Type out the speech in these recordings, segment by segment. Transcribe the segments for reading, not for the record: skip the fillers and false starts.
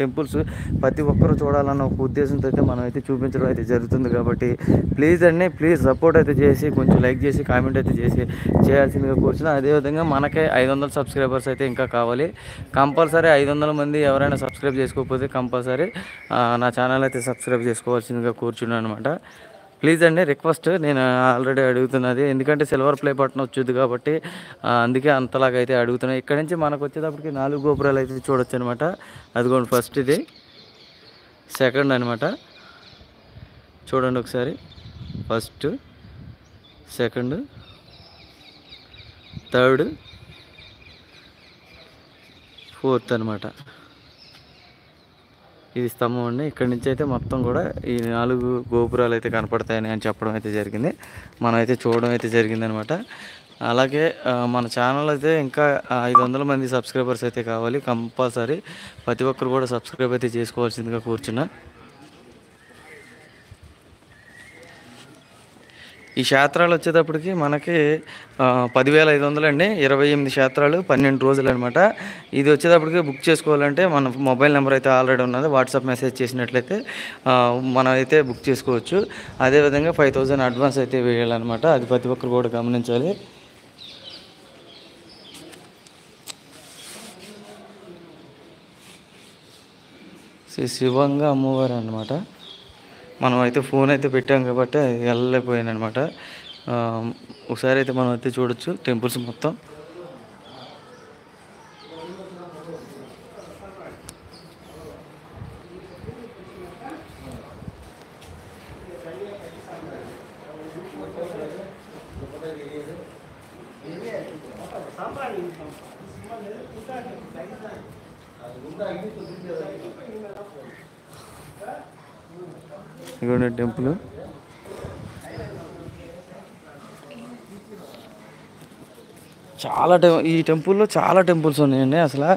Temples ప్రతి ఒక్కరు చూడాలన్న ఒక ఉద్దేశంతో అయితే మనం అయితే చూపించడం అయితే జరుగుతుంది కాబట్టి ప్లీజ్ సపోర్ట్ అయితే చేసి కొంచెం లైక్ చేసి కామెంట్ అయితే చేసి చేయాల్సిందిగా కూర్చున్నా. అదేవిధంగా మనకే 500 సబ్స్క్రైబర్స్ అయితే ఇంకా కావాలి. కంపల్సరీ 500 మంది ఎవరైనా సబ్స్క్రైబ్ చేసుకోకపోతే కంపల్సరీ నా ఛానల్ అయితే సబ్స్క్రైబ్ చేసుకోవాల్సిందిగా కూర్చున్నాను అనమాట. ప్లీజ్ అండి, రిక్వెస్ట్ నేను ఆల్రెడీ అడుగుతున్నది, ఎందుకంటే సిల్వర్ ప్లే బటన్ వచ్చుద్ది కాబట్టి అందుకే అంతలాగా అయితే అడుగుతున్నాను. ఇక్కడ నుంచి మనకు వచ్చేటప్పటికి 4 గోపురాలు అయితే చూడొచ్చు అనమాట. అదిగోండి ఫస్ట్ ఇది, సెకండ్ అనమాట. చూడండి ఒకసారి, ఫస్ట్, సెకండ్, థర్డ్, ఫోర్త్ అనమాట. ఇది స్తంభం అండి. ఇక్కడి నుంచి అయితే మొత్తం కూడా ఈ 4 గోపురాలు అయితే కనపడతాయని అని చెప్పడం అయితే జరిగింది. మనం అయితే చూడడం అయితే జరిగింది అనమాట. అలాగే మన ఛానల్ అయితే ఇంకా 500 మంది సబ్స్క్రైబర్స్ అయితే కావాలి. కంపల్సరీ ప్రతి ఒక్కరు కూడా సబ్స్క్రైబ్ అయితే చేసుకోవాల్సిందిగా కూర్చున్నా. ఈ క్షేత్రాలు వచ్చేటప్పటికి మనకి 10,500 అండి. 28 క్షేత్రాలు, 12 రోజులు అనమాట. ఇది వచ్చేటప్పటికి బుక్ చేసుకోవాలంటే మన మొబైల్ నెంబర్ అయితే ఆల్రెడీ ఉన్నది. వాట్సాప్ మెసేజ్ చేసినట్లయితే మనం అయితే బుక్ చేసుకోవచ్చు. అదేవిధంగా 5,000 అడ్వాన్స్ అయితే వేయాలన్నమాట. అది ప్రతి ఒక్కరు కూడా గమనించాలి. శ్రీ శివంగా అమ్మవారు అన్నమాట. మనం అయితే ఫోన్ అయితే పెట్టాం కాబట్టి వెళ్ళలేకపోయాను అనమాట. ఒకసారి అయితే మనం అయితే చూడొచ్చు టెంపుల్స్ మొత్తం. ఇదిగోండి టెంపుల్. ఈ టెంపుల్లో చాలా టెంపుల్స్ ఉన్నాయండి. అసలు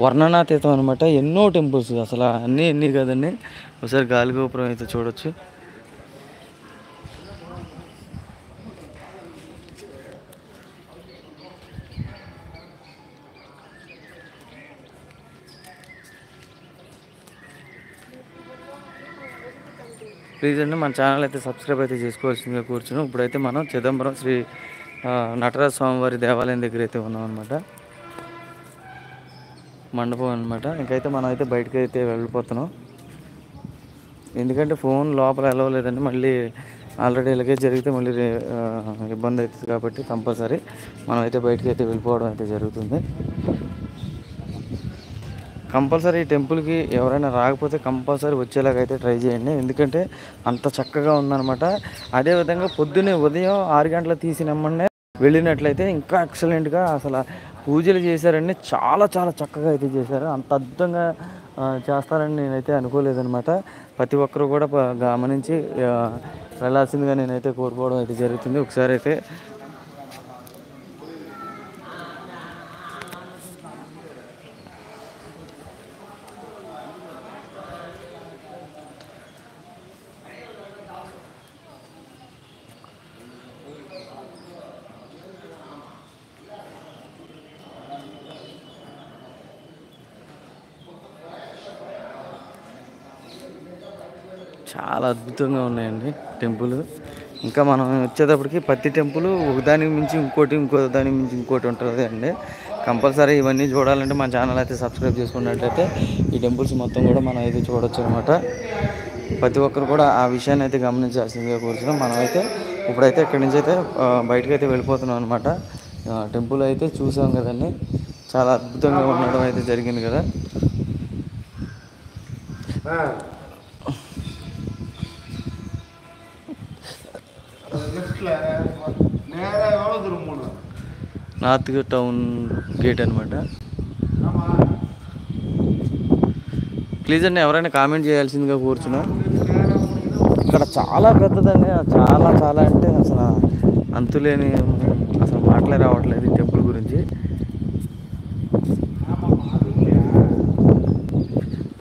వర్ణనాతీతం అనమాట. ఎన్నో టెంపుల్స్, అసలు ఎన్ని కదండి. ఒకసారి గాలిగోపురం అయితే చూడొచ్చు. ప్లీజ్ అండి, మన ఛానల్ అయితే సబ్స్క్రైబ్ అయితే చేసుకోవాల్సిందిగా కూర్చున్నాం. ఇప్పుడైతే మనం చిదంబరం శ్రీ నటరాజ స్వామివారి దేవాలయం దగ్గర అయితే ఉన్నాం అనమాట. మండపం అనమాట. ఇంకైతే మనం అయితే బయటకు అయితే వెళ్ళిపోతున్నాం, ఎందుకంటే ఫోన్ లోపల వెళ్ళలేదండి. మళ్ళీ ఆల్రెడీ ఇలాగే జరిగితే మళ్ళీ ఇబ్బంది అవుతుంది కాబట్టి కంపల్సరీ మనం అయితే బయటకు అయితే వెళ్ళిపోవడం అయితే జరుగుతుంది. కంపల్సరీ ఈ టెంపుల్కి ఎవరైనా రాకపోతే కంపల్సరీ వచ్చేలాగా అయితే ట్రై చేయండి, ఎందుకంటే అంత చక్కగా ఉందన్నమాట. అదేవిధంగా పొద్దున్నే ఉదయం 6 గంటలకు తీసినమ్మనే వెళ్ళినట్లయితే ఇంకా ఎక్సలెంట్గా అసలు పూజలు చేశారండి. చాలా చక్కగా అయితే చేశారు. అంత అద్భుతంగా చేస్తారని నేనైతే అనుకోలేదనమాట. ప్రతి ఒక్కరు కూడా గమనించి వెళ్ళాల్సిందిగా నేనైతే కోరుకోవడం అయితే జరుగుతుంది. ఒకసారి అయితే చాలా అద్భుతంగా ఉన్నాయండి టెంపుల్. ఇంకా మనం వచ్చేటప్పటికి ప్రతి టెంపుల్ ఒకదానికి మించి ఇంకోటి ఉంటుంది అండి. కంపల్సరీ ఇవన్నీ చూడాలంటే మన ఛానల్ అయితే సబ్స్క్రైబ్ చేసుకున్నట్లయితే ఈ టెంపుల్స్ మొత్తం కూడా మనం అయితే చూడొచ్చు అనమాట. ప్రతి ఒక్కరు కూడా ఆ విషయాన్ని అయితే గమనించాల్సిందిగా కూర్చున్నాం. మనం అయితే ఇప్పుడైతే ఇక్కడి నుంచి అయితే బయటకు అయితే వెళ్ళిపోతున్నాం అనమాట. టెంపుల్ అయితే చూసాం కదండి, చాలా అద్భుతంగా ఉండడం అయితే జరిగింది కదా. నార్త్ టౌన్ గేట్ అనమాట. ప్లీజ్ అండి, ఎవరైనా కామెంట్ చేయాల్సిందిగా కూర్చున్నా. ఇక్కడ చాలా పెద్దదండి, చాలా అంటే అసలు అంతులేని, అసలు మాటలే రావట్లేదు ఈ టెంపుల్ గురించి.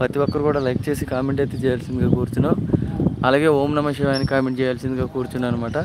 ప్రతి ఒక్కరు కూడా లైక్ చేసి కామెంట్ అయితే చేయాల్సిందిగా కూర్చున్నాం. అలాగే ఓం నమః శివాయ అని కామెంట్ చేయాల్సిందిగా కూర్చున్నాను అనమాట.